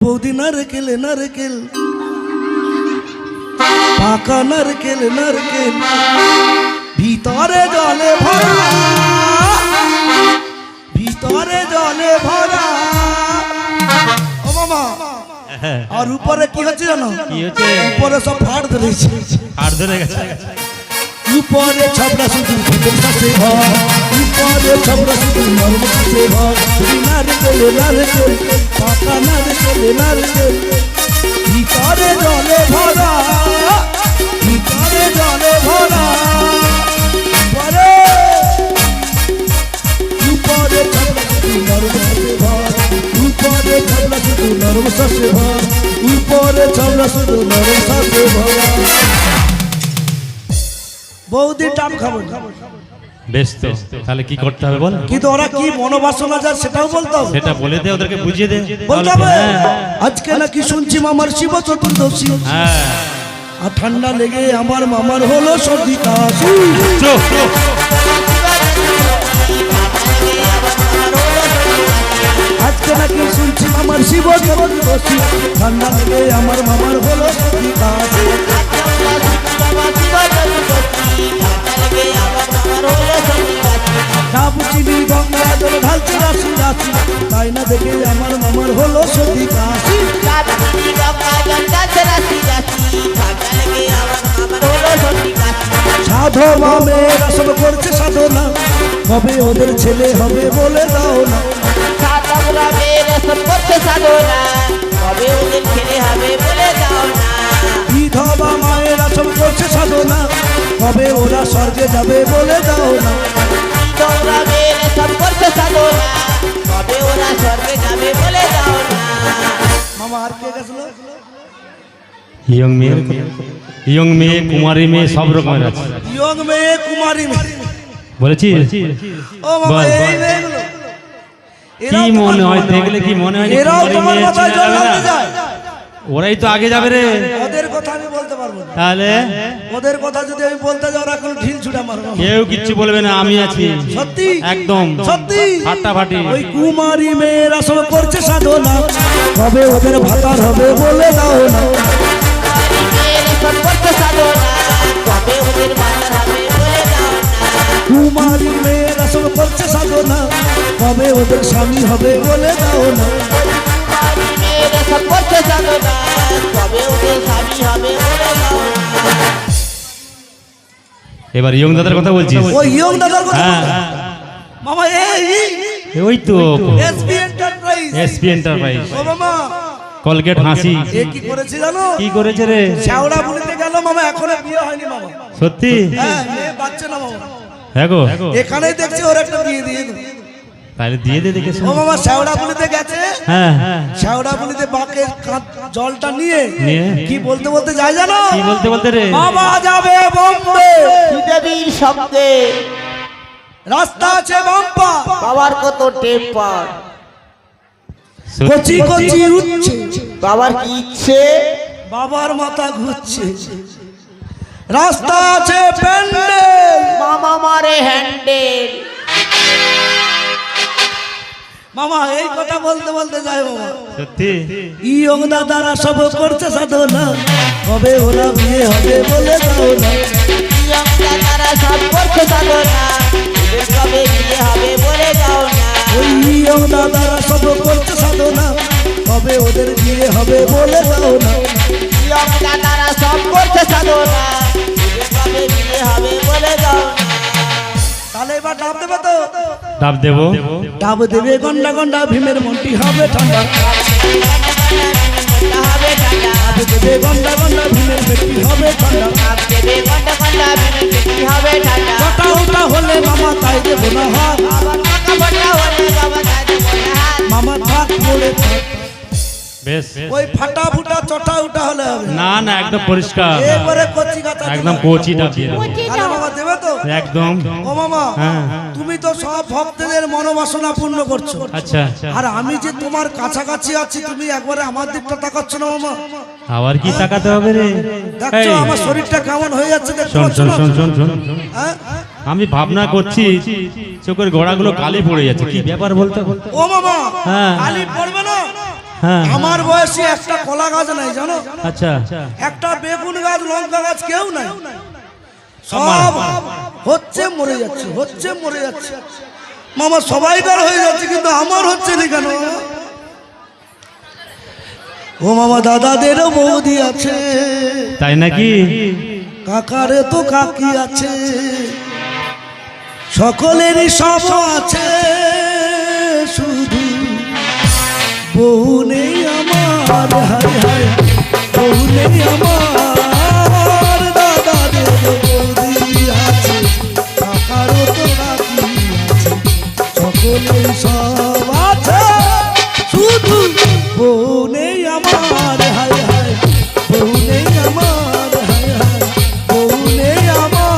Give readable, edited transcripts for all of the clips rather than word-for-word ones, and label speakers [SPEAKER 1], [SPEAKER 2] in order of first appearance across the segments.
[SPEAKER 1] বৌদি নারকেল নারকেল পাকা নারকেল নারকেল ভিতরে জলে ভরা ভিতরে জলে ভরা ও মামা আর উপরে কি হচ্ছে জানো
[SPEAKER 2] কি হচ্ছে
[SPEAKER 1] উপরে সব ফাড় ধরেছে
[SPEAKER 2] ফাড় ধরে গেছে
[SPEAKER 1] উপরে ছবড়া শুধু ভিতর কাছে ভর উপরে ছবড়া শুধু নরম কাছে ভর নারকেল নারকেল পাকা নারকেল নারকেল ভিতরে জলে ভরা ভিতরে জলে ভরা উপরে উপরে ছবড়া শুধু নরম কাছে ভর উপরে ছবড়া শুধু নরম কাছে ভর উপরে ছবড়া শুধু নরম কাছে ভর বৌদি টাপ খাবো
[SPEAKER 2] বেশ তো তাহলে কি করতে হবে বল
[SPEAKER 1] কিন্তু ওরা কি মনোবাসনা যায় সেটাও বলতে হবে
[SPEAKER 2] সেটা বলে দে ওদেরকে বুঝিয়ে দে
[SPEAKER 1] বলতে হবে আজকে নাকি শুনছি মামার শিব চতুর্দশী
[SPEAKER 2] হ্যাঁ
[SPEAKER 1] আর ঠান্ডা লেগে আমার মামার হলো সর্দি কাশি আজকে নাকি শুনছি মামার শিব চতুর্দশী ঠান্ডা লেগে আমার মামার হলো সর্দি কাশি চিনি গঙ্গা জল ঢালছি রাশি রাশি তাই না দেখে আমার মামার হলো সর্দি কাশি সাধু মামের আসল করছে সাধনা কবে ওদের ছেলে হবে বলে দাও না বিধবা মায়ের আসল করছে সাধনা কবে ওরা স্বর্গে যাবে বলে দাও না মামা আর কে গেছিল
[SPEAKER 2] ইয়ং মেয়ে কুমারী মেয়ে সব রকমের আছে
[SPEAKER 1] ইয়ং মেয়ে কুমারী মেয়ে
[SPEAKER 2] বলেছি
[SPEAKER 1] ও মামা
[SPEAKER 2] বল,
[SPEAKER 1] এই
[SPEAKER 2] বল।
[SPEAKER 1] মেয়েগুলো
[SPEAKER 2] কি মনে হয় দেখলে কি মনে হয় যে
[SPEAKER 1] এরাও
[SPEAKER 2] কুমারী
[SPEAKER 1] তোমার
[SPEAKER 2] মেয়ে
[SPEAKER 1] কথায়
[SPEAKER 2] ছেলে
[SPEAKER 1] জল
[SPEAKER 2] যাবে
[SPEAKER 1] ঢালতে
[SPEAKER 2] না?
[SPEAKER 1] যায়
[SPEAKER 2] ওরাই তো আগে যাবে রে
[SPEAKER 1] ওদের কথা আমি বলতে পারবো না
[SPEAKER 2] তাহলে
[SPEAKER 1] ওদের কথা যদি আমি বলতে যাই ওরা কোনো ঢিল ছুটা মারবো
[SPEAKER 2] কেউ কিচ্ছু বলবে না আমি আছি
[SPEAKER 1] সত্যি
[SPEAKER 2] একদম
[SPEAKER 1] সত্যি
[SPEAKER 2] ফাটাফাটি
[SPEAKER 1] ওই কুমারী মেয়ের আসল করছে সাধনা কবে ওদের ভাতার হবে বলে দাও না কুমারী মেয়ের আসল করছে সাধনা কবে ওদের স্বামী হবে বলে দাও না
[SPEAKER 2] এবার ইয়ং দাদার কথা বলছিস
[SPEAKER 1] ওই ইয়ং দাদার কথা
[SPEAKER 2] হ্যাঁ
[SPEAKER 1] বলতে। মামা এই
[SPEAKER 2] ওই তো
[SPEAKER 1] এসপি এন্টারপ্রাইজ
[SPEAKER 2] এসপি এন্টারপ্রাইজ
[SPEAKER 1] ও মামা
[SPEAKER 2] কলগেট হাসি
[SPEAKER 1] এ কি করেছে জানো
[SPEAKER 2] কি করেছে রে
[SPEAKER 1] শাওড়া বুলিতে গেল মামা এখনো বিয়ে হয়নি মামা
[SPEAKER 2] সত্যি
[SPEAKER 1] হ্যাঁ মেয়ে বাচ্চা না মামা
[SPEAKER 2] হ্যাঁ গো
[SPEAKER 1] এখানেই দেখছি ওর একটা বিয়ে দিয়ে দেব।
[SPEAKER 2] তাহলে দিয়ে দে দেখে
[SPEAKER 1] ও মামা শাওড়া বুলিতে গেছে
[SPEAKER 2] হ্যাঁ
[SPEAKER 1] শাওড়া বুলিতে বাকে জলটা নিয়ে
[SPEAKER 2] নিয়ে?
[SPEAKER 1] কি বলতে বলতে যায় জানো
[SPEAKER 2] কি বলতে বলতে রে
[SPEAKER 1] মামা যাবে বোম্বে
[SPEAKER 3] দেবীর শব্দে
[SPEAKER 1] রাস্তা আছে বাম্পা
[SPEAKER 3] বাবার কত টেম্পার,
[SPEAKER 1] কচি কচি উঠছে
[SPEAKER 3] বাবার কি ইচ্ছে,
[SPEAKER 1] বাবার মাথা ঘুরছে রাস্তা আছে প্যান্ডেল
[SPEAKER 3] মামা মারে হ্যান্ডেল।
[SPEAKER 1] মামা এই কথা বলতে বলতে যায় মামা
[SPEAKER 2] সত্যি
[SPEAKER 1] ইয়ং দাদারা সব করছে সাধনা কবে ওরা বিয়ে হবে বলে দাও না
[SPEAKER 3] তারা সব করছে সাধনা, এদের কবে বিয়ে হবে বলে দাও না।
[SPEAKER 1] ওই ইয়ং দাদারা সব করছে সাধনা কবে ওদের বিয়ে হবে বলে দাও না
[SPEAKER 3] তারা সব করছে সাধনা, এদের কবে বিয়ে হবে বলে দাও না।
[SPEAKER 1] তাহলে এবার ডাব দেবে তো
[SPEAKER 2] ডাব দেবো
[SPEAKER 1] ডাব দেবে গন্ডা গন্ডা ভীমের মনটি হবে ঠান্ডা
[SPEAKER 3] হবে ঠান্ডা,
[SPEAKER 1] ডাব দেবে গন্ডা গন্ডা ভীমের পেটি হবে ঠান্ডা
[SPEAKER 3] দেবে ঘন্টা ঘন্টা বিয়ে হবে ঠান্ডা।
[SPEAKER 1] ওটা ওটা হলে মামা তাই দেবো না হাত
[SPEAKER 3] বাবা টাকা পয়সা হলে বাবা তাদের মনে হাত।
[SPEAKER 1] মামা থাক পড়ে থাক।
[SPEAKER 2] বেশ
[SPEAKER 1] ওই ফাটা ফুটা চটা উটা হলে হবে
[SPEAKER 2] না না একদম পরিষ্কার
[SPEAKER 1] এবারে কচি গাছা
[SPEAKER 2] একদম কোচি ডাব দিয়ে দেবো
[SPEAKER 1] আরে মামা দেবে তো
[SPEAKER 2] একদম
[SPEAKER 1] ও মামা
[SPEAKER 2] হ্যাঁ
[SPEAKER 1] তুমি তো সব ভক্তদের মনোবাসনা পূর্ণ করছো
[SPEAKER 2] আচ্ছা
[SPEAKER 1] আর আমি যে তোমার কাছাকাছি আছি তুমি একবারে আমার দিকটা তাকাচ্ছ না মামা
[SPEAKER 2] আবার কি তাকাতে হবে রে
[SPEAKER 1] দেখছো
[SPEAKER 2] এই,
[SPEAKER 1] আমার শরীরটা কেমন হয়ে যাচ্ছে দেখতে
[SPEAKER 2] শোন
[SPEAKER 1] পাচ্ছ
[SPEAKER 2] শোন
[SPEAKER 1] না?
[SPEAKER 2] শোন শোন শোন
[SPEAKER 1] হ্যাঁ?
[SPEAKER 2] আমি ভাবনা করছি চোখের গোড়াগুলো কালি পড়ে যাচ্ছে কি ব্যাপার বলতে
[SPEAKER 1] ও মামা
[SPEAKER 2] হ্যাঁ।
[SPEAKER 1] কালি পড়বে না
[SPEAKER 2] হ্যাঁ
[SPEAKER 1] আমার বয়সী একটা কলা গাছ নাই জানো,
[SPEAKER 2] আচ্ছা
[SPEAKER 1] একটা বেগুন গাছ লঙ্কা গাছ কেউ নাই, সব হচ্ছে মরে যাচ্ছে, হচ্ছে মরে যাচ্ছে। মামা সবাইকার হয়ে যাচ্ছে কিন্তু আমার হচ্ছে না কেন? ও মামা দাদাদেরও বৌদি আছে,
[SPEAKER 2] তাই নাকি?
[SPEAKER 1] কাকারে তো কাকি আছে, সকলেরই সব আছে, শুধু বউ নেই আমার, হায় হায় বউ নেই আমার। দাদাদের বৌদি আছে, কাকারও তো কাকি আছে, সকলেরই সব আছে, শুধু বউ নেই আমার, হায় হায় বউ নেই আমার, হায় হায় বউ নেই আমার।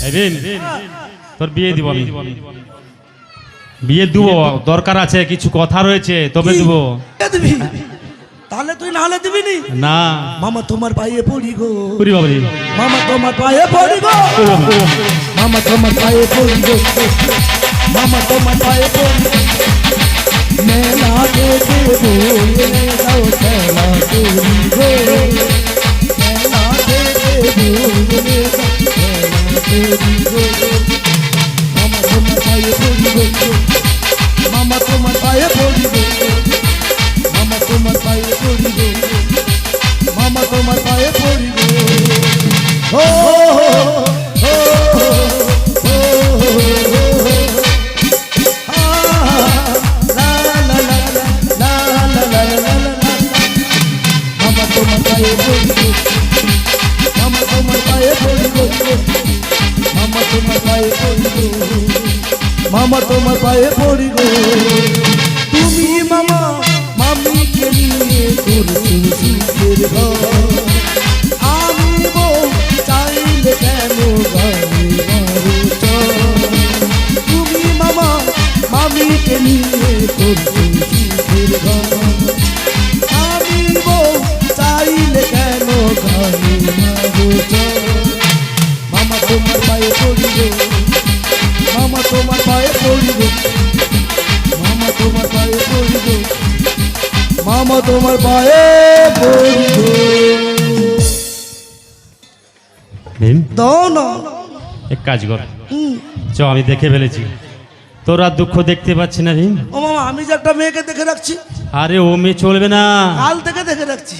[SPEAKER 2] এই রিম, তোর বিয়ে দিব আমি, বিয়ে দিব, দরকার আছে, কিছু কথা রয়েছে, তবে দিব।
[SPEAKER 1] কে দিবি? তাহলে তুই না হলে দিবি নি?
[SPEAKER 2] না
[SPEAKER 1] মামা তোমার পায়ে পড়ি গো,
[SPEAKER 2] পুরি বাবরি,
[SPEAKER 1] মামা তোমার পায়ে পড়ি গো, মামা তোমার পায়ে পড়ি গো, মামা তোমার পায়ে পড়ি গো। মেলা দেখে বলে যাও খেলা করি গো, মেলা দেখে বলে যাও খেলা করি গো। মামা তোমার পায়ে পড়ি গো, মামা তোমার পায়ে পড়ি গো, মামা তোমার পায়ে পড়ি গো, মামা তোমার পায়ে পড়ি গো। ও মামা তোমার পায়ে পড়ি গো, মামা তোমার পায়ে পড়ি গো, মামা তোমার পায়ে পড়ি গো, মামা তোমার পায়ে পড়ি গো। তুমি মামা মামিকে নিয়ে করছো সুখের ঘর, আমি বউ চাইলে কেন গানে মারো চর। তুমি মামা মামিকে নিয়ে করছো সুখের ঘর, আমি বউ চাইলে কেন গানে মারো চর। মামা তোমার পায়ে পড়ি গো, মামা তোমার পায়ে পড়ি গো, মামা তোমার পায়ে পড়ি গো, মামা তোমার পায়ে পড়ি গো।
[SPEAKER 2] ভীম
[SPEAKER 1] দাও না।
[SPEAKER 2] এক কাজ কর, চ আমি দেখে ফেলেছি, তোর আর দুঃখ দেখতে পাচ্ছি না ভীম।
[SPEAKER 1] ও মামা আমি যে একটা মেয়েকে দেখে রাখছি,
[SPEAKER 2] আরে ও মেয়ে চলবে না,
[SPEAKER 1] কাল থেকে দেখে রাখছি।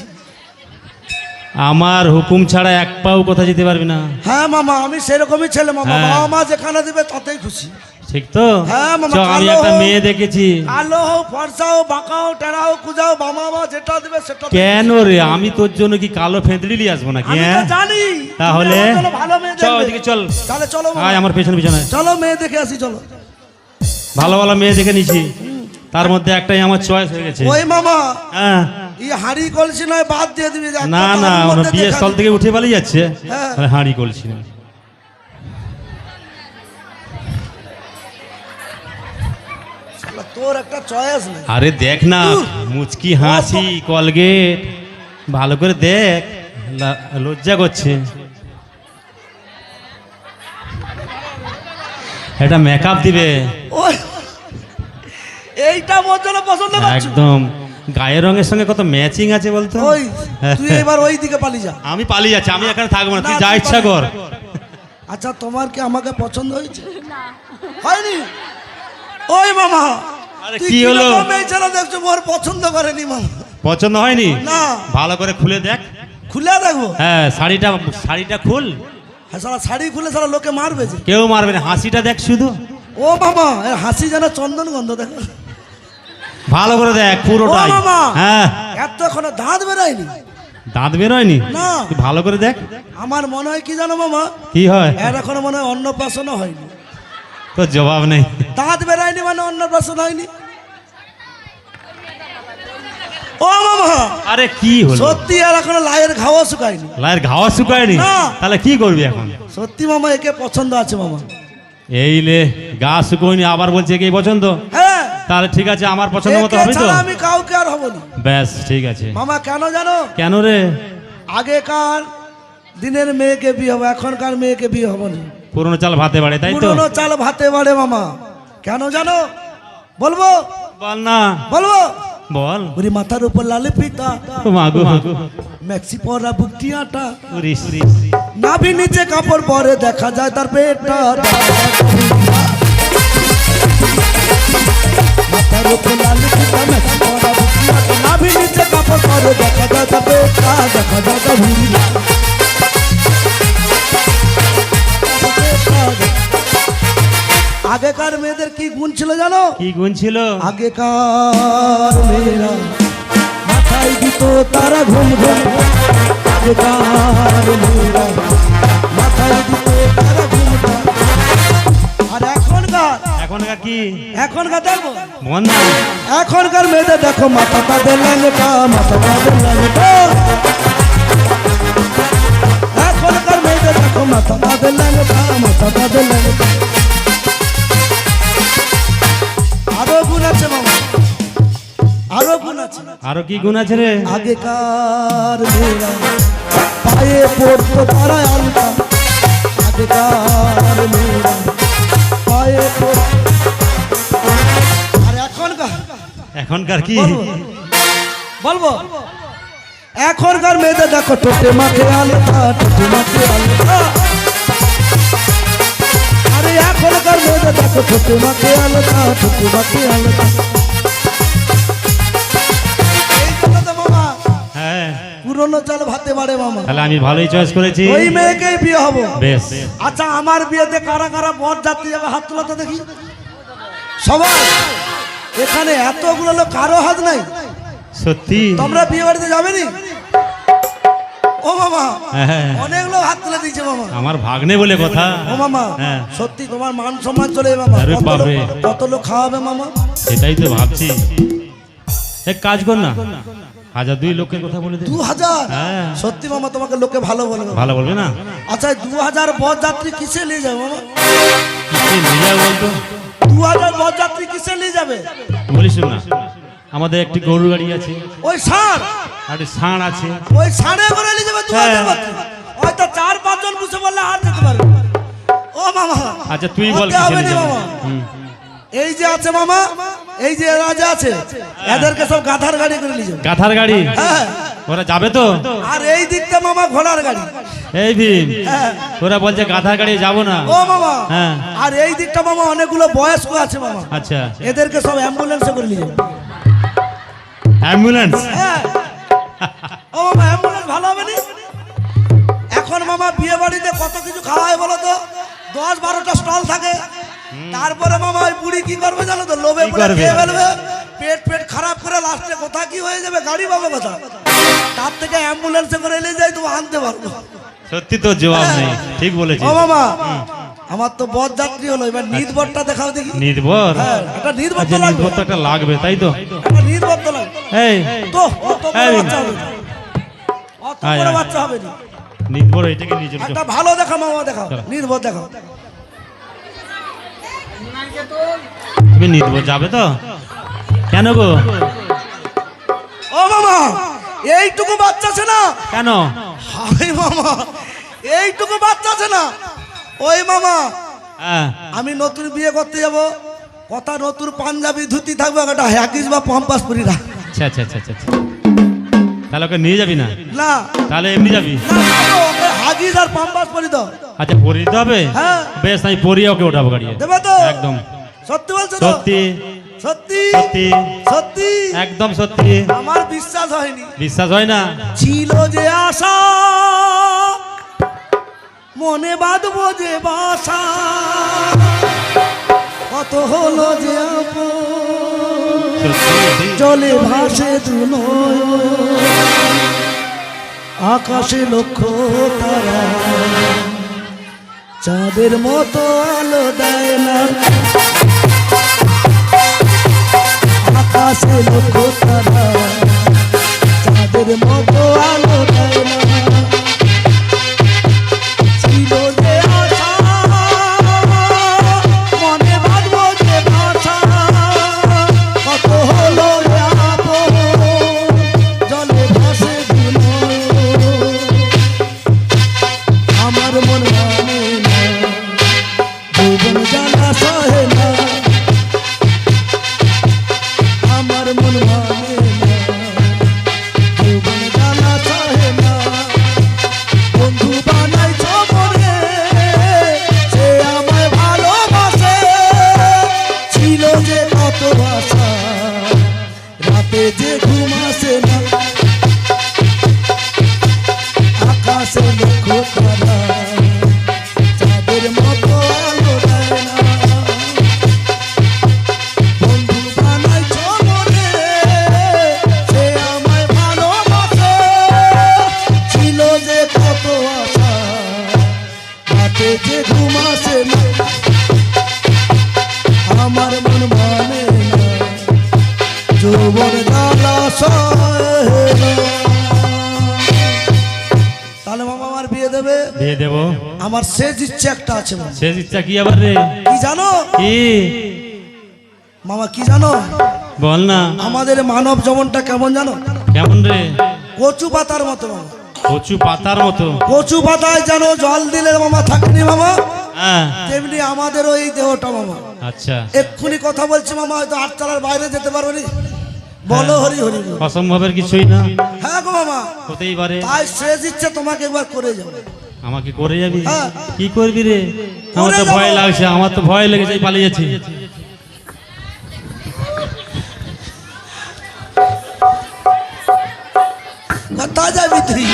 [SPEAKER 2] আমার হুকুম ছাড়া এক পাও কথা যেতে পারবি না।
[SPEAKER 1] হ্যাঁ মামা আমি সেরকমই ছেলে মামা,
[SPEAKER 2] হ্যাঁ।
[SPEAKER 1] বাবা মা যেখানে দিবে তাতেই খুশি।
[SPEAKER 2] ঠিক তো?
[SPEAKER 1] হ্যাঁ মামা,
[SPEAKER 2] চ আমি
[SPEAKER 1] কালো
[SPEAKER 2] একটা
[SPEAKER 1] হোক,
[SPEAKER 2] মেয়ে দেখেছি।
[SPEAKER 1] কালো হোক, ফর্সা হোক, বাঁকা হোক, টেরা হোক, কুজা হোক, বাবা মা যেটা দিবে সেটা।
[SPEAKER 2] কেন রে, আমি তোর জন্য কি কালো ফেঁদড়ি নিয়ে আসবো নাকি?
[SPEAKER 1] আমি তো
[SPEAKER 2] হ্যাঁ
[SPEAKER 1] জানি
[SPEAKER 2] তাহলে
[SPEAKER 1] তুমি আমার জন্য ভালো মেয়ে
[SPEAKER 2] চল
[SPEAKER 1] দেখবে।
[SPEAKER 2] ওদিকে চল,
[SPEAKER 1] তাহলে চলো মামা।
[SPEAKER 2] আয় আমার পেছনে পিছনে।
[SPEAKER 1] চলো মেয়ে দেখে আসি চলো।
[SPEAKER 2] ভালো ভালো মেয়ে দেখে নিছি, তার মধ্যে একটাই আমার চয়েস হয়ে গেছে।
[SPEAKER 1] ওই মামা
[SPEAKER 2] হ্যাঁ
[SPEAKER 1] এই হাড়ি কলসি নয় বাদ দিয়ে দিবি, একটা
[SPEAKER 2] না না,
[SPEAKER 1] তার
[SPEAKER 2] ওনার
[SPEAKER 1] মধ্যে
[SPEAKER 2] বিয়ের
[SPEAKER 1] দেখা
[SPEAKER 2] স্থল থেকে উঠে পালিয়ে যাচ্ছে,
[SPEAKER 1] হ্যাঁ।
[SPEAKER 2] আরে হাঁড়ি করছি না।
[SPEAKER 1] শালা, তোর একটা চয়েস নেই।
[SPEAKER 2] আরে দেখ না, মুচকি হাসি, কলগেট, ভালো করে দেখ, লজ্জা করছে। এটা মেকআপ দিবে
[SPEAKER 1] ওই এইটা মোর জন্য পছন্দ করছো?
[SPEAKER 2] একদম, গায়ের রঙের সঙ্গে কত ম্যাচিং আছে বলতো।
[SPEAKER 1] ওই তুই এবার ওই দিকে পালিয়ে যা।
[SPEAKER 2] আমি পালিয়ে যাচ্ছি, আমি এখানে থাকবো না, তুই
[SPEAKER 1] না,
[SPEAKER 2] যা
[SPEAKER 1] তুই
[SPEAKER 2] ইচ্ছা কর।
[SPEAKER 1] আচ্ছা তোমার কি আমাকে পছন্দ হয়েছে? হয়নি? ওই মামা
[SPEAKER 2] আরে
[SPEAKER 1] তুই
[SPEAKER 2] কি হলো?
[SPEAKER 1] কিরকম এই ছেলে দেখছো, মোর পছন্দ করেনি মামা।
[SPEAKER 2] পছন্দ হয়নি?
[SPEAKER 1] না।
[SPEAKER 2] ভালো করে খুলে দেখ।
[SPEAKER 1] খুলে দেখবো?
[SPEAKER 2] হ্যাঁ শাড়িটা খুল।
[SPEAKER 1] হ্যাঁ শালা শাড়ি খুলে শালা লোকে মারবে যে।
[SPEAKER 2] কেউ মারবে না, হাসিটা দেখ শুধু।
[SPEAKER 1] ও মামা এর হাসি যেন চন্দন গন্ধ, দেখো
[SPEAKER 2] ভালো করে দেখ
[SPEAKER 1] ও
[SPEAKER 2] পুরোটাই।
[SPEAKER 1] মামা
[SPEAKER 2] হ্যাঁ
[SPEAKER 1] এত এখনো দাঁত বেরোয়নি।
[SPEAKER 2] দাঁত বেরোয়নি?
[SPEAKER 1] না।
[SPEAKER 2] তুই ভালো করে দেখ।
[SPEAKER 1] আমার মনে হয় কি জানো মামা,
[SPEAKER 2] কি হয়?
[SPEAKER 1] এর এখনো মনে হয় অন্নপ্রাশনও হয়নি।
[SPEAKER 2] তোর জবাব নেই।
[SPEAKER 1] দাঁত বেরোয়নি মানে অন্নপ্রাশন হয়নি। ও মামা
[SPEAKER 2] আরে কি হলো?
[SPEAKER 1] সত্যি আর এখনো লাইয়ের ঘাও শুকায়নি।
[SPEAKER 2] লায়ের ঘাওয়া শুকায়নি?
[SPEAKER 1] না।
[SPEAKER 2] তাহলে কি করবি এখন?
[SPEAKER 1] সত্যি মামা একে পছন্দ আছে মামা।
[SPEAKER 2] এই লে, গা শুকোয়নি আবার বলছে কি পছন্দ?
[SPEAKER 1] হ্যাঁ
[SPEAKER 2] তাহলে ঠিক আছে, আমার পছন্দ মতো
[SPEAKER 1] একে
[SPEAKER 2] হবে তো?
[SPEAKER 1] ছাড়া আমি কাউকে আর হবো না।
[SPEAKER 2] ব্যাস ঠিক আছে।
[SPEAKER 1] মামা কেন জানো?
[SPEAKER 2] কেন রে?
[SPEAKER 1] আগেকার দিনের মেয়েকে বিয়ে হবে, এখনকার মেয়েকে বিয়ে হবে না।
[SPEAKER 2] পুরনো চাল ভাতে বাড়ে, তাই তো?
[SPEAKER 1] পুরনো চাল ভাতে বাড়ে মামা। কেন জানো? বলবো
[SPEAKER 2] বল না,
[SPEAKER 1] বলবো
[SPEAKER 2] বল।
[SPEAKER 1] ওরে মাথার উপর লাল পিতা,
[SPEAKER 2] ও মাগো,
[SPEAKER 1] ম্যাক্সি পরা বুকটি আটা,
[SPEAKER 2] উরিস,
[SPEAKER 1] নাভি নিচে কাপড় পরে দেখা যায় তার পেটটা। মাথার উপর লাল পিতা, ম্যাক্সি পরা বুকটি আটা, নাভি নিচে কাপড় পরে দেখা যায় তার পেটটা, দেখা যায় তার ভুঁড়ি। আগেকার মেয়েদের কি গুণ ছিল জানো?
[SPEAKER 2] কি গুণ ছিল?
[SPEAKER 1] আগেকার মেয়েরা মাথায় দিত তারা ঘুম ঘুম, আগেকার মেয়েরা মাথায় দিত তারা ঘুম ঘুম। আর
[SPEAKER 2] এখনকার কি?
[SPEAKER 1] এখনকার দেখো
[SPEAKER 2] মন না,
[SPEAKER 1] এখনকার মেয়েদের দেখো মাথা তাদের ল্যাংটা, মাথা তাদের ল্যাংটা। এখনকার মেয়েদের দেখো মাথা তাদের ল্যাংটা, মাথা তাদের ল্যাংটা। আরো গুণ আছে মামা, আরো গুণ আছে।
[SPEAKER 2] আরো কি গুণ আছে রে?
[SPEAKER 1] আগেকার মেয়েরা পায়ে পড়তো তারা আলতা, আগেকার মেয়েরা পায়ে পড়তো। আর
[SPEAKER 2] এখনকার কি?
[SPEAKER 1] বলবো এখনকার মেয়েদের দেখো টোটে মাঠে আলতা, টোটে মাঠে আলতা। আরে এখনকার মেয়েদের দেখো টোটে মাঠে আলতা, টোটে মাঠে আলতা।
[SPEAKER 2] হ্যাঁ,
[SPEAKER 1] পুরনো চাল ভাতে বাড়ে মামা।
[SPEAKER 2] তাহলে আমি ভালোই চয়েস করেছি,
[SPEAKER 1] ওই মেয়েকেই বিয়ে হবো।
[SPEAKER 2] বেশ।
[SPEAKER 1] আচ্ছা আমার বিয়েতে কারা কারা বর যাত্রী যাবে হাত তোলা তো দেখি সবাই। এখানে এতগুলো লোক, কারো হাত নাই।
[SPEAKER 2] সত্যি?
[SPEAKER 1] তোমরা বিয়ে বাড়িতে যাবে নি? ও মামা
[SPEAKER 2] হ্যাঁ,
[SPEAKER 1] অনেক লোক হাত তুলে দিয়েছে মামা।
[SPEAKER 2] আমার ভাগ্নে বলে কথা।
[SPEAKER 1] ও মামা
[SPEAKER 2] হ্যাঁ।
[SPEAKER 1] সত্যি তোমার মান সম্মান চলে যাবে মামা।
[SPEAKER 2] আরে বাপরে।
[SPEAKER 1] কত লোক খাওয়াবে মামা?
[SPEAKER 2] সেটাই তো ভাবছি। এক কাজ কর না, 1002 লোকের কথা বলে দে।
[SPEAKER 1] 2000?
[SPEAKER 2] হ্যাঁ।
[SPEAKER 1] সত্যি মামা তোমাকে লোকে ভালো বলবে।
[SPEAKER 2] ভালো বলবে না?
[SPEAKER 1] আচ্ছা 2000 বর যাত্রী কিসে নিয়ে যাবে মামা?
[SPEAKER 2] কি নিয়ে যাবে বলতো?
[SPEAKER 1] 2000 বর যাত্রী কিসে নিয়ে যাবে?
[SPEAKER 2] বলিস না, আমাদের একটি গরুর গাড়ি আছে,
[SPEAKER 1] ওই ষাঁড়,
[SPEAKER 2] আর ষাঁড় আছে।
[SPEAKER 1] ওই ষাঁড়ে করে নিয়ে যাবে 2000
[SPEAKER 2] হ্যাঁ।
[SPEAKER 1] যাত্রী। হয়তো 4-5 জন বসে বললে আর যেতে পারবে। ও মামা
[SPEAKER 2] আচ্ছা তুই বল
[SPEAKER 1] ওতে
[SPEAKER 2] কিসে
[SPEAKER 1] হবে
[SPEAKER 2] নিয়ে
[SPEAKER 1] না
[SPEAKER 2] যাবে?
[SPEAKER 1] মামা।
[SPEAKER 2] হুম।
[SPEAKER 1] এই যে আছে মামা, এই যে রাজা আছে, এদেরকে সব গাধার গাড়ি করে নিয়ে যাবে।
[SPEAKER 2] গাথার গাড়ি?
[SPEAKER 1] হ্যাঁ।
[SPEAKER 2] ওরা যাবে তো?
[SPEAKER 1] আর এই দিকটা মামা ঘোড়ার গাড়ি।
[SPEAKER 2] এই দিন
[SPEAKER 1] হ্যাঁ।
[SPEAKER 2] ওরা বলছে গাধার গাড়ি যাবো না।
[SPEAKER 1] ও মামা
[SPEAKER 2] হ্যাঁ।
[SPEAKER 1] আর এই দিকটা মামা অনেকগুলো বয়স্ক আছে মামা,
[SPEAKER 2] আচ্ছা,
[SPEAKER 1] এদেরকে সব অ্যাম্বুলেন্সে করে নিয়ে যাবে।
[SPEAKER 2] অ্যাম্বুলেন্স?
[SPEAKER 1] হ্যাঁ। ও মামা অ্যাম্বুলেন্স ভালো হবে না? এখন মামা বিয়ে বাড়িতে কত কিছু খাওয়া হয় বলো তো? 10-12টা স্টল থাকে। তারপরে মামা ওই বুড়ি কি করবে জানো তো? লোভে
[SPEAKER 2] কি
[SPEAKER 1] পড়ে
[SPEAKER 2] করবে?
[SPEAKER 1] খেয়ে ফেলবে, পেট খারাপ করে লাস্টে কোথা কি হয়ে যাবে, গাড়ি পাবে কোথা? তার থেকে অ্যাম্বুলেন্সে করে নিয়ে যাই, তুমি আনতে পারবো।
[SPEAKER 2] সত্যি তো জবাব নেই, ঠিক বলেছিস।
[SPEAKER 1] ও মামা আমার তো বর যাত্রী হলো, এবার নিদ বরটা দেখাও দেখি।
[SPEAKER 2] নির্ভর?
[SPEAKER 1] হ্যাঁ, একটা নিদ বর
[SPEAKER 2] আচ্ছা,
[SPEAKER 1] তো লাগবে।
[SPEAKER 2] নির্ভর তো একটা লাগবে, তাই তো?
[SPEAKER 1] একটা নিদ বর তো লাগবে।
[SPEAKER 2] এই
[SPEAKER 1] তো অত বড়
[SPEAKER 2] এই।
[SPEAKER 1] বাচ্চা হবে না। অত
[SPEAKER 2] আয়,
[SPEAKER 1] বড়
[SPEAKER 2] আয়।
[SPEAKER 1] বাচ্চা হবে না।
[SPEAKER 2] নির্ভর এটাকে নিয়ে চলো।
[SPEAKER 1] একটা ভালো দেখা মামা দেখাও,
[SPEAKER 2] চলো।
[SPEAKER 1] নিদ বর দেখাও।
[SPEAKER 2] তুমি নির্ভর যাবে তো? কেন গো?
[SPEAKER 1] ও মামা এইটুকু বাচ্চা আছে না?
[SPEAKER 2] কেন?
[SPEAKER 1] হাই মামা এইটুকু বাচ্চা আছে না? ওই মামা
[SPEAKER 2] হ্যাঁ।
[SPEAKER 1] আমি নতুন বিয়ে করতে যাব, কথা নতুন পাঞ্জাবি ধুতি থাকবে, একটা হ্যাকিস বা পম্পাস পরি না।
[SPEAKER 2] আচ্ছা আচ্ছা আচ্ছা আচ্ছা। তাহলে ওকে নিয়ে যাবি না?
[SPEAKER 1] না
[SPEAKER 2] তাহলে এমনি যাবি?
[SPEAKER 1] না, না, ওকে হাগিস আর পম্পাস পরি দাও।
[SPEAKER 2] আচ্ছা, পরিয়ে দিতে হবে?
[SPEAKER 1] হ্যাঁ।
[SPEAKER 2] বেশ, আমি পরিয়ে ওকে ওঠাবো গাড়ি।
[SPEAKER 1] দেবে তো?
[SPEAKER 2] একদম
[SPEAKER 1] সত্যি বলছো তো?
[SPEAKER 2] সত্যি,
[SPEAKER 1] সত্যি
[SPEAKER 2] সত্যি,
[SPEAKER 1] সত্যি?
[SPEAKER 2] একদম সত্যি।
[SPEAKER 1] আমার বিশ্বাস হয়নি।
[SPEAKER 2] বিশ্বাস হয় না?
[SPEAKER 1] ছিল যে আশা, মনে বাঁধবো যে বাসা, কত হলো যে আপন,
[SPEAKER 2] সত্যি।
[SPEAKER 1] জলে ভাসে দুনো, আকাশে লক্ষ তারা, চাঁদের মতো আলো দেয় না, আকাশে লক্ষ তারা, চাঁদের মতো আলো দেয় না। ছিল যে আশা, মনে বাঁধবো যে ভাষা, কত হলো যে আপন, জলে ভাসে ধুলো, আমার মন মানে না, যৌবন জ্বালা সহে না, মন মানে না, যৌবন জ্বালা সহে না। বন্ধু বানাইছো মনে, সে আমায় ভালোবাসে, ছিল যে কত ভাষা, রাতে যে ঘুম আসে না, আকাশে লক্ষ্য তারা, চাঁদের মতো আলো দেয় না। বন্ধু বানাইছো মনে, সে আমায় ভালোবাসে, ছিল যে কত আশা, রাতে যে ঘুম আসে না, আমার মন মানে না, যৌবন জ্বালা সহে না। তাহলে মামা আমার বিয়ে দেবে?
[SPEAKER 2] বিয়ে দেবো।
[SPEAKER 1] আমার শেষ ইচ্ছে একটা আছে মামা।
[SPEAKER 2] শেষ ইচ্ছা কি আবার রে?
[SPEAKER 1] কি জানো
[SPEAKER 2] কি?
[SPEAKER 1] মামা কি জানো?
[SPEAKER 2] বল না।
[SPEAKER 1] আমাদের মানব জীবনটা কেমন জানো?
[SPEAKER 2] কেমন রে?
[SPEAKER 1] কচু পাতার মতো মামা।
[SPEAKER 2] কচু পাতার মতো?
[SPEAKER 1] কচু পাতায় যেন জল দিলে মামা থাকেনি মামা,
[SPEAKER 2] হ্যাঁ
[SPEAKER 1] তেমনি আমাদেরও এই দেহটা মামা।
[SPEAKER 2] আচ্ছা,
[SPEAKER 1] এক্ষুনি কথা বলছি মামা, হয়তো আটচালার বাইরে যেতে পারবো নি। বলো হরি হরি বল।
[SPEAKER 2] অসম্ভবের কিছুই না,
[SPEAKER 1] হ্যাঁ গো মামা,
[SPEAKER 2] হতেই পারে।
[SPEAKER 1] তাই শেষ ইচ্ছে তোমাকে একবার করে যাবো।
[SPEAKER 2] আমাকে করে যাবি?
[SPEAKER 1] হ্যাঁ।
[SPEAKER 2] কি করবি রে? আমার তো ভয় লাগছে, আমার তো ভয় লেগেছে, পালিয়ে যাচ্ছি।
[SPEAKER 1] কোথায় যাবি তুই?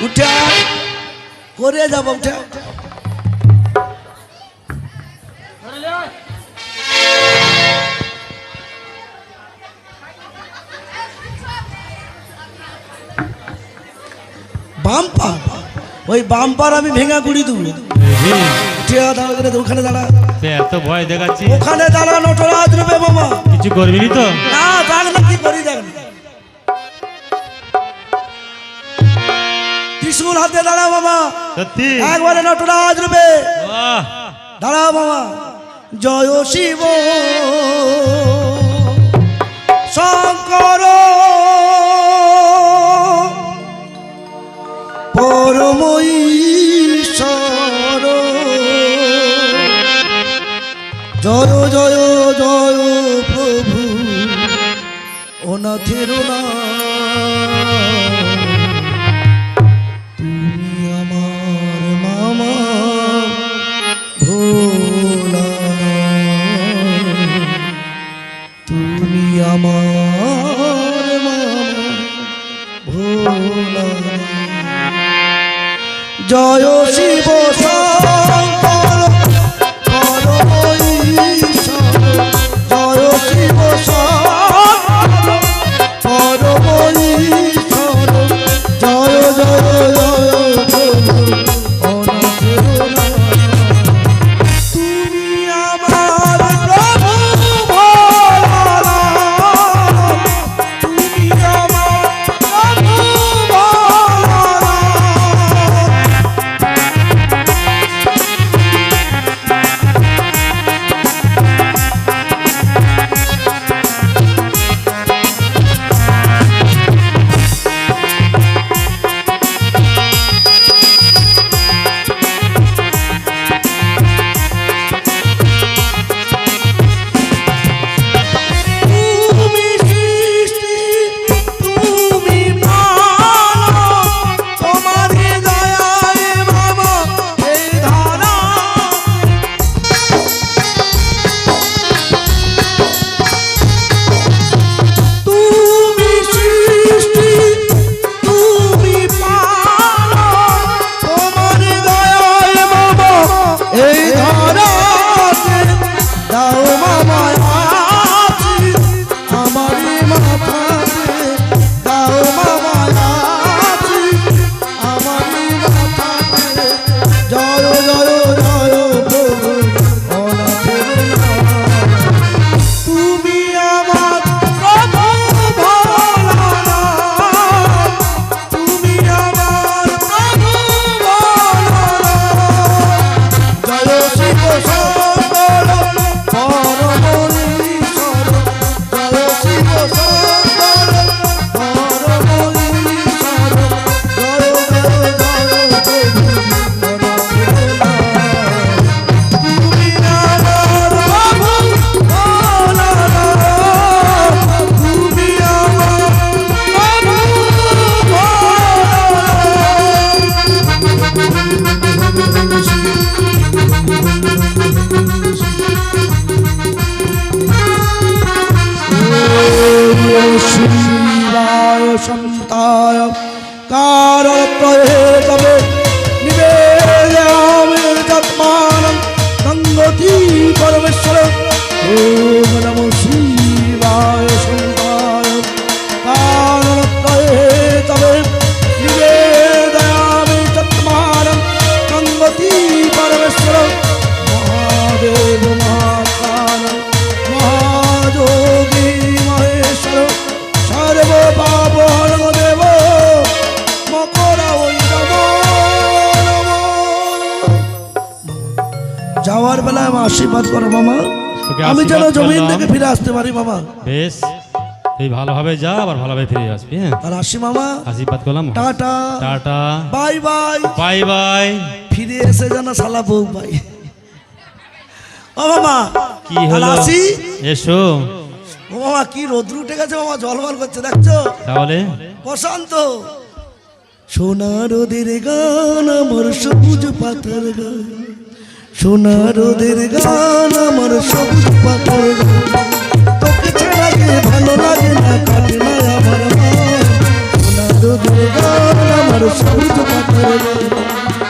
[SPEAKER 1] উঠে আয়, করে যাবো, উঠে আয়। বাম্পার, ওই বাম্পার আমি ভেঙা গুড়ি দেবো। উঠে আয়, দাঁড়া করে দে, ওখানে দাঁড়া,
[SPEAKER 2] সে এত ভয় দেখাচ্ছি,
[SPEAKER 1] ওখানে দাঁড়া, নটরাজ রূপে মামা।
[SPEAKER 2] কিছু করবি নি তো?
[SPEAKER 1] না দেখ না কি করি, দেখ না। ত্রিশূল হাতে দাঁড়া মামা,
[SPEAKER 2] সত্যি?
[SPEAKER 1] একবারে নটরাজ রূপে
[SPEAKER 2] বাহ!
[SPEAKER 1] দাঁড়া মামা। জয় শিব শঙ্কর পরম ঈশ্বর, জয় জয় জয় প্রভু অনাথের নাম। তুমি আমার মামা ভোলা, তুমি আমার মামা ভোলা। জয় শিব শঙ্কর পরম ঈশ্বর, জয় শিব শঙ্কর পরম ঈশ্বর, জয় জয় জয় প্রভু অনাথের নাম। তুমি আমার প্রভু ভোলা, তুমি আমার প্রভু ভোলা। শিবায় সন্তায় কারত্রয়ে তবে নিবেদয়ামি তৎমানং গঙ্গতি পরমেশ্বর। ওম নমো শিবায় সন্তায় কারত্রয়ে তবে নিবেদয়ামি তৎমানং গঙ্গতি পরমেশ্বর। মহাদেব মহাকাল মহাযোগী মহেশ্বর সর্ব পাপ হরণ দেব মকরা ওই যাওয়ার বেলায় আমার আশীর্বাদ করো মামা,
[SPEAKER 2] তোকে
[SPEAKER 1] আমি যেন
[SPEAKER 2] আশীর্বাদ
[SPEAKER 1] জমিন
[SPEAKER 2] করলাম।
[SPEAKER 1] থেকে ফিরে আসতে পারি মামা।
[SPEAKER 2] বেশ, এই ভালোভাবে যা, আবার ভালোভাবে ফিরে আসবি। হ্যাঁ,
[SPEAKER 1] আর আসি মামা,
[SPEAKER 2] আশীর্বাদ করলাম।
[SPEAKER 1] Tata
[SPEAKER 2] tata,
[SPEAKER 1] bye bye.
[SPEAKER 2] Bye bye.
[SPEAKER 1] ফিরে এসে যেন শালা বউ পাই। ও মামা
[SPEAKER 2] কি
[SPEAKER 1] আর
[SPEAKER 2] হলো?
[SPEAKER 1] আসি।
[SPEAKER 2] এসো।
[SPEAKER 1] ও মামা কি রোদ্র উঠে গেছে মামা, জলমল করছে দেখছো?
[SPEAKER 2] তাহলে
[SPEAKER 1] প্রশান্ত সোনা রোদের গান আমার সবুজ পাতার গান, সোনা রোদের গান আমার সবুজ পাতার গান, তোকে ছাড়া কে ভালো লাগে না কাটে না আমার মন। সোনা রোদের গান আমার সবুজ পাতার গান,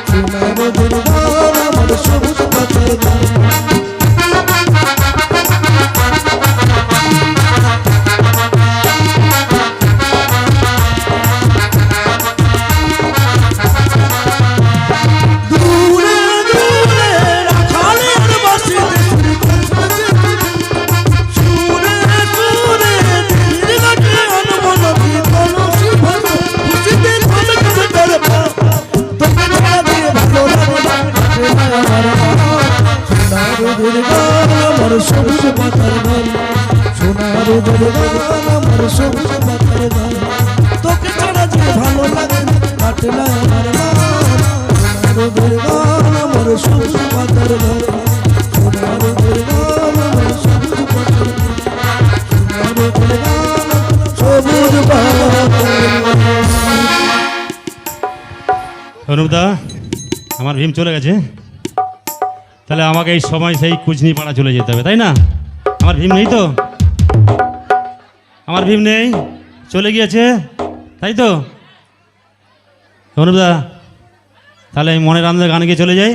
[SPEAKER 1] সোনা রোদের গান আমার সবুজ পাতার গান। দূরে দূরে রাখালের বাঁশিতে সুরে সুরে দিন কাটে অনুমতি কলসি ভালো খুশিতে ভালো করে তোর পা। তোকে ছাড়া দিয়ে ভালো লাগে না কাটে না আমার মন। সোনা রোদের গান আমার সবুজ পাতার গান, সোনা রোদের গান আমার সবুজ পাতার গান, তোকে ছাড়া দিয়ে ভালো লাগে না কাটে না আমার মন। রোদের গান আমার সবুজ পাতার গান, সোনা রোদের গান আমার সবুজ পাতার গান, সোনা রোদের গান সবুজ পাতার গান।
[SPEAKER 2] অনুপদা, আমার ভীম চলে গেছে, তাহলে আমাকে এই সময় সেই কুচনি পাড়া চলে যেতে হবে, তাই না? আমার ভীম নেই তো, আমার ভীম নেই, চলে গিয়েছে, তাই তো? অনুপদা, তাহলে আমি মনের আনন্দে গান গিয়ে চলে যাই।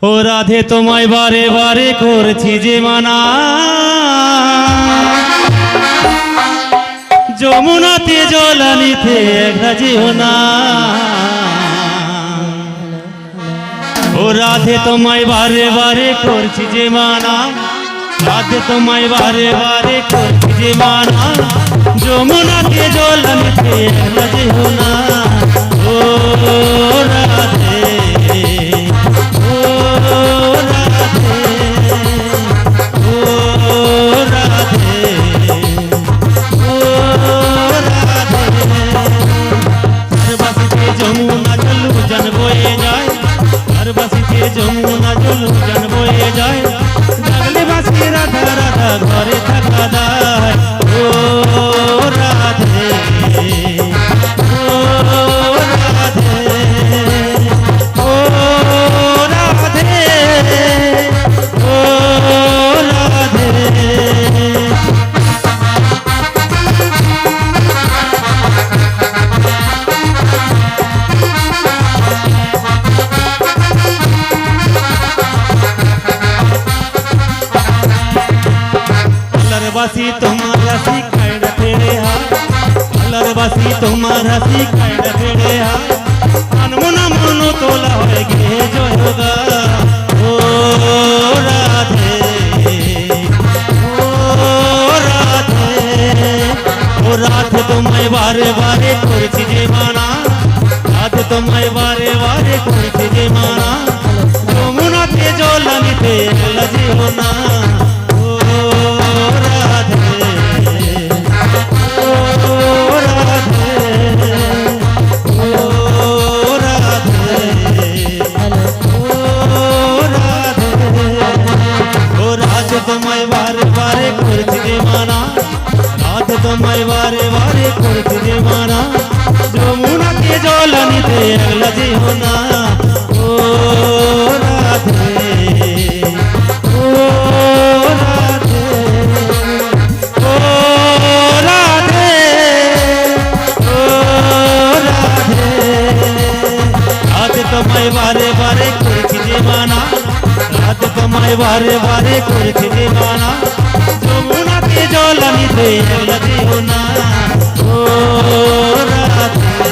[SPEAKER 2] ও রাধে তোমায় বারে বারে করছি যে মানা, যমুনাতে জল আনিতে একরাজিও না। ও রাধে তোমায় বারে বারে করছি যে মানা, রাধে তোমায় বারে বারে করছি যে মানা, যমুনাতে জল আনিতে একরাজিও না। ও রাধে, ও রাধে, ও রাধে, ও রাধে। हर बासिते যমুনা জল জন বয়ে যায়, हर बासिते যমুনা জল জন বয়ে যায়, জাগলে বাসি রাধা রাধা ঘরে থাকা দায়। ও রাধে, ও রাধে, ও রাধে, ও রাধে। अलरबासी तुम्हारा सिखाए तेरे हाथ, अलरबासी तुम्हारा सिखाए तेरे हाथ, अनमना मनो तोला होगे जोगा। ओ राधे, ओ राधे, ओ राधे तुम्हें बारे बारे करছি যে মানা, রাধে তোমায় বারে বারে করছি যে মানা, যমুনাতে জল আনিতে লাগিও না। ও রাধে, ও রাধে, ও রাধে, ও রাধে। ও রাধে তোমায় বারে বারে করছি যে মানা, রাধে তোমায় বারে বারে করছি যে মানা, যমুনাতে জল আনিতে লাগিও না। ও রাধে, ও রাধে, ও রাধে।
[SPEAKER 4] দেবানা রাত তোমায় বারে বারে করেছে দেবানা যমুনাতে জল আনিতে একলা দিও না ও রাতে